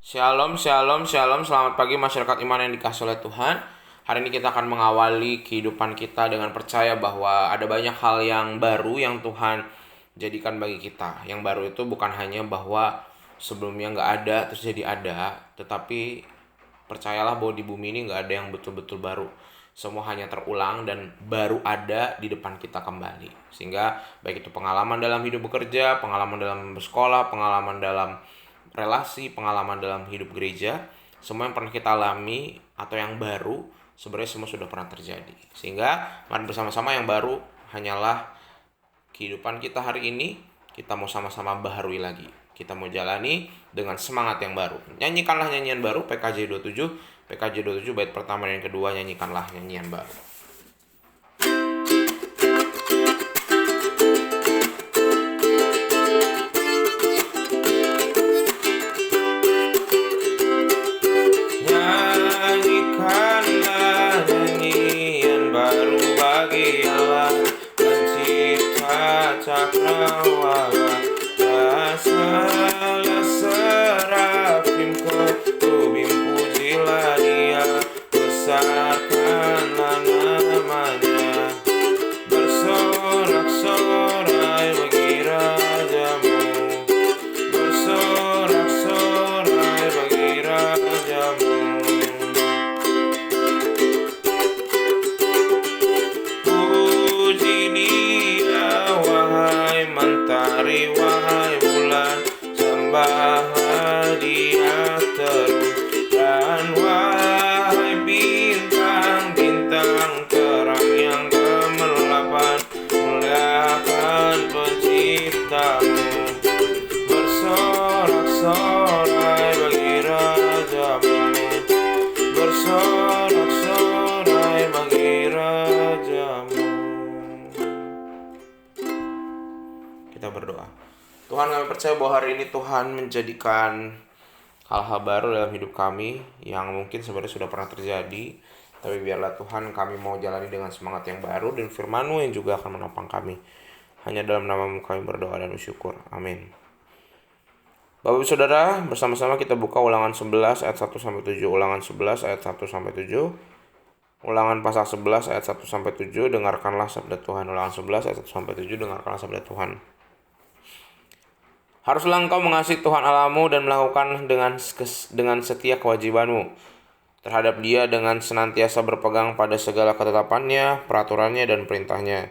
Shalom, shalom, shalom. Selamat pagi masyarakat iman yang dikasihi oleh Tuhan. Hari ini kita akan mengawali kehidupan kita dengan percaya bahwa ada banyak hal yang baru yang Tuhan jadikan bagi kita. Yang baru itu bukan hanya bahwa sebelumnya nggak ada terus jadi ada, tetapi percayalah bahwa di bumi ini nggak ada yang betul-betul baru. Semua hanya terulang dan baru ada di depan kita kembali. Sehingga baik itu pengalaman dalam hidup bekerja, pengalaman dalam bersekolah, pengalaman dalam relasi, pengalaman dalam hidup gereja, semua yang pernah kita alami atau yang baru sebenarnya semua sudah pernah terjadi. Sehingga mari bersama-sama yang baru hanyalah kehidupan kita hari ini. Kita mau sama-sama baharui lagi. Kita mau jalani dengan semangat yang baru. Nyanyikanlah nyanyian baru PKJ 27. PKJ 27 bait pertama dan yang kedua, nyanyikanlah nyanyian baru. Nyanyikanlah nyanyian baru bagi Allah pencipta cakrawala. Asalah serafim kerubim, pujilah dia, besarkanlah namanya. Bersorak-sorai bagi rajamu, bersorak-sorai bagi rajamu. Puji dia wahai mentari, wahai bulan, sembahlah dia terus. Dan wahai bintang-bintang terang yang gemerlapan, muliakan penciptamu. Bersorak-sorai bagi rajamu, bersorak-sorai bagi rajamu. Kita berdoa. Tuhan, kami percaya bahwa hari ini Tuhan menjadikan hal-hal baru dalam hidup kami yang mungkin sebenarnya sudah pernah terjadi. Tapi biarlah Tuhan, kami mau jalani dengan semangat yang baru dan firman-Mu yang juga akan menopang kami. Hanya dalam nama-Mu kami berdoa dan bersyukur. Amin. Bapak Ibu Saudara, bersama-sama kita buka Ulangan 11 ayat 1-7. Ulangan 11 ayat 1-7. Ulangan pasal 11 ayat 1-7. Dengarkanlah sabda Tuhan. Ulangan 11 ayat 1-7. Dengarkanlah sabda Tuhan. Haruslah engkau mengasihi Tuhan Allahmu dan melakukan dengan setia kewajibanmu terhadap Dia dengan senantiasa berpegang pada segala ketetapannya, peraturannya, dan perintahnya.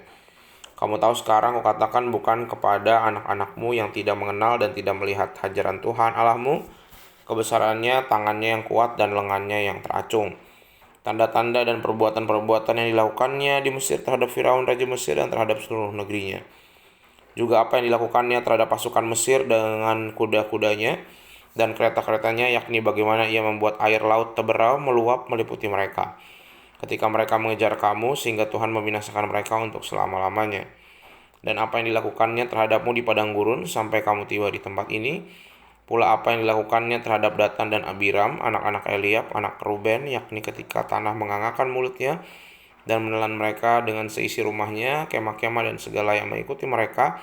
Kamu tahu sekarang kukatakan bukan kepada anak-anakmu yang tidak mengenal dan tidak melihat ajaran Tuhan Allahmu, kebesarannya, tangannya yang kuat, dan lengannya yang teracung. Tanda-tanda dan perbuatan-perbuatan yang dilakukannya di Mesir terhadap Firaun Raja Mesir dan terhadap seluruh negerinya. Juga apa yang dilakukannya terhadap pasukan Mesir dengan kuda-kudanya dan kereta-keretanya, yakni bagaimana ia membuat air laut teberau meluap meliputi mereka ketika mereka mengejar kamu, sehingga Tuhan membinasakan mereka untuk selama-lamanya. Dan apa yang dilakukannya terhadapmu di padang gurun sampai kamu tiba di tempat ini, pula apa yang dilakukannya terhadap Datan dan Abiram, anak-anak Eliab, anak Ruben, yakni ketika tanah mengangakkan mulutnya dan menelan mereka dengan seisi rumahnya, kemah-kemah dan segala yang mengikuti mereka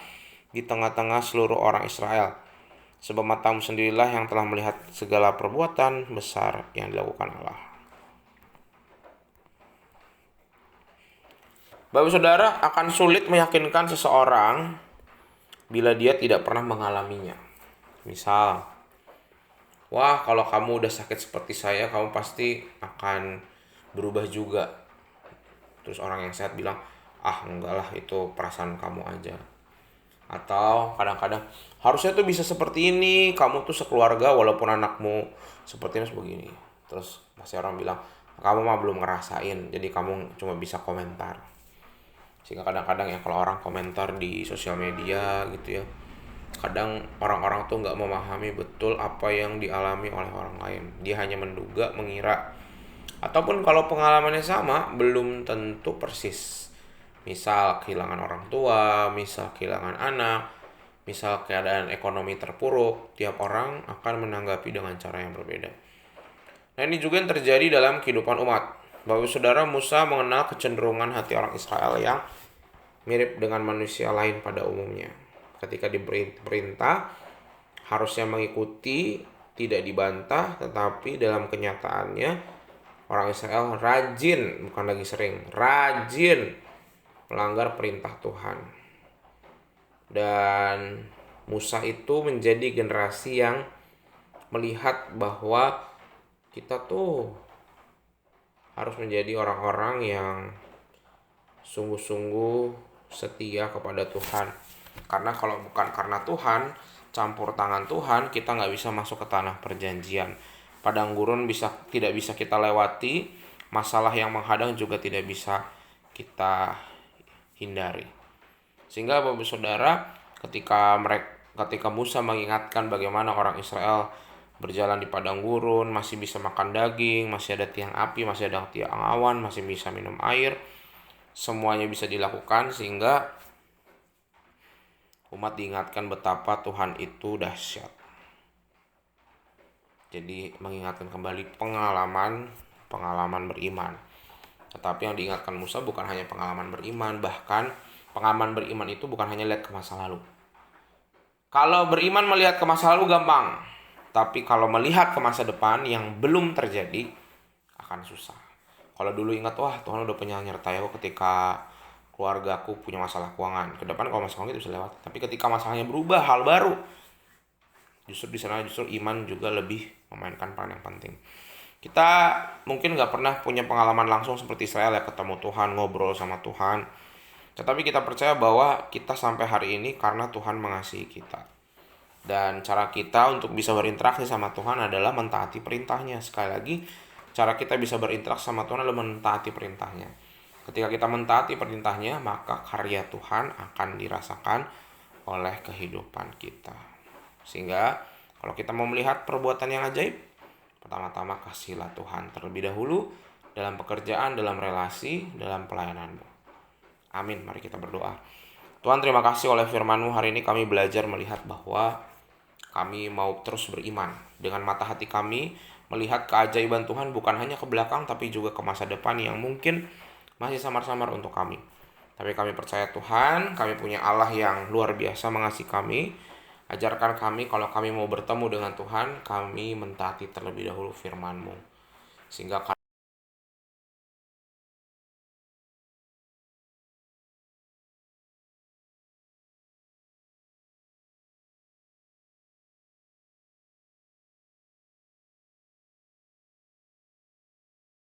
di tengah-tengah seluruh orang Israel. Sebab matamu sendirilah yang telah melihat segala perbuatan besar yang dilakukan Allah. Bapak Saudara, akan sulit meyakinkan seseorang bila dia tidak pernah mengalaminya. Misal, wah kalau kamu udah sakit seperti saya, kamu pasti akan berubah juga. Terus orang yang sehat bilang, ah enggak lah, itu perasaan kamu aja. Atau kadang-kadang, harusnya tuh bisa seperti ini, kamu tuh sekeluarga walaupun anakmu sepertinya begini. Terus pasti orang bilang, kamu mah belum ngerasain, jadi kamu cuma bisa komentar. Sehingga kadang-kadang ya kalau orang komentar di sosial media gitu ya, kadang orang-orang tuh gak memahami betul apa yang dialami oleh orang lain. Dia hanya menduga, mengira. Ataupun kalau pengalamannya sama, belum tentu persis. Misal kehilangan orang tua, misal kehilangan anak, misal keadaan ekonomi terpuruk, tiap orang akan menanggapi dengan cara yang berbeda. Nah, ini juga yang terjadi dalam kehidupan umat. Bapak Saudara, Musa mengenal kecenderungan hati orang Israel yang mirip dengan manusia lain pada umumnya. Ketika diperintah, harusnya mengikuti tidak dibantah, tetapi dalam kenyataannya orang Israel rajin, bukan lagi sering, rajin melanggar perintah Tuhan. Dan Musa itu menjadi generasi yang melihat bahwa kita tuh harus menjadi orang-orang yang sungguh-sungguh setia kepada Tuhan. Karena kalau bukan karena Tuhan, campur tangan Tuhan, kita nggak bisa masuk ke tanah perjanjian. Padang gurun tidak bisa kita lewati, masalah yang menghadang juga tidak bisa kita hindari. Sehingga Bapak Saudara, ketika Musa mengingatkan bagaimana orang Israel berjalan di padang gurun, masih bisa makan daging, masih ada tiang api, masih ada tiang awan, masih bisa minum air, semuanya bisa dilakukan, sehingga umat diingatkan betapa Tuhan itu dahsyat. Jadi mengingatkan kembali pengalaman beriman. Tetapi yang diingatkan Musa bukan hanya pengalaman beriman, bahkan pengalaman beriman itu bukan hanya lihat ke masa lalu. Kalau beriman melihat ke masa lalu gampang, tapi kalau melihat ke masa depan yang belum terjadi akan susah. Kalau dulu ingat, wah Tuhan udah punya nyertai aku ketika keluarga aku punya masalah keuangan. Ke depan kalau masalah itu bisa lewat. Tapi ketika masalahnya berubah, hal baru, justru di sana iman juga lebih memainkan peran yang penting. Kita mungkin nggak pernah punya pengalaman langsung seperti Israel ya, ketemu Tuhan, ngobrol sama Tuhan. Tetapi kita percaya bahwa kita sampai hari ini karena Tuhan mengasihi kita. Dan cara kita untuk bisa berinteraksi sama Tuhan adalah mentaati perintahnya. Sekali lagi, cara kita bisa berinteraksi sama Tuhan adalah mentaati perintahnya. Ketika kita mentaati perintahnya, maka karya Tuhan akan dirasakan oleh kehidupan kita. Sehingga kalau kita mau melihat perbuatan yang ajaib, pertama-tama kasihlah Tuhan terlebih dahulu dalam pekerjaan, dalam relasi, dalam pelayananmu. Amin. Mari kita berdoa. Tuhan, terima kasih oleh firman-Mu. Hari ini kami belajar melihat bahwa kami mau terus beriman. Dengan mata hati kami melihat keajaiban Tuhan bukan hanya ke belakang, tapi juga ke masa depan yang mungkin masih samar-samar untuk kami. Tapi kami percaya Tuhan, kami punya Allah yang luar biasa mengasihi kami. Ajarkan kami kalau kami mau bertemu dengan Tuhan, kami mentaati terlebih dahulu firman-Mu. Sehingga